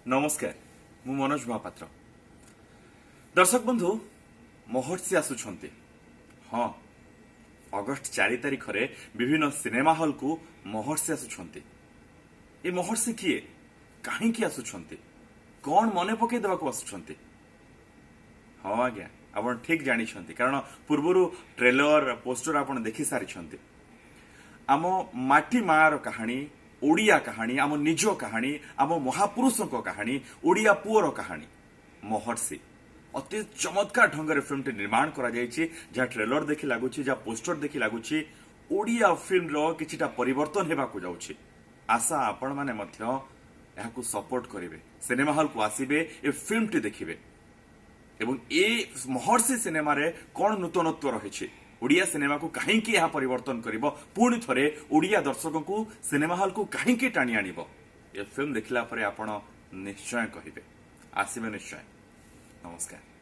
नमस्कार मु मनोज महापात्र। दर्शक बंधु महर्षि आसुछंती। हाँ, अगस्ट 4 तारिख रे विभिन्न सिनेमा हॉल को महर्षि आसुछंती। ए महर्षि किए काहींकी आसुछंती, कौन मने पकई देवाक आसुछंती? हाँ आज्ञा, आपण ठीक जानी छंती, कारण पूर्वरु ट्रेलर पोस्टर आपण देखि सारी छंती। आम माटी मार कहानी, ओडिया कहानी, आम निज कहानी, आम महापुरुषों कहानी, ओडिया पुअर कहानी महर्षि अति चमत्कार ढंग से फिल्म निर्माण करा जायछि। जहाँ ट्रेलर देखि लागुछि, जहाँ पोस्टर देखि लागुछि, ओडिया फिल्म रो किछिटा परिवर्तन हेबाकु जाउछि। आशा आपण माने मध्य याकु सपोर्ट करिवे, सिनेमा हॉल को आसीबे, ए फिल्म टी देखिबे एवं ए महर्षि सिनेमा रे कोन नूतनत्व रहिछि, ओडिया सिनेमा को काहींकी यह परिवर्तन करिवो, पुणी थरे ओडिया दर्शकों को सिनेमा हॉल को काहींकी टाणी आनिबो। ये फिल्म देखला परे आपण निश्चय कहिबे, आसीबे निश्चय। नमस्कार।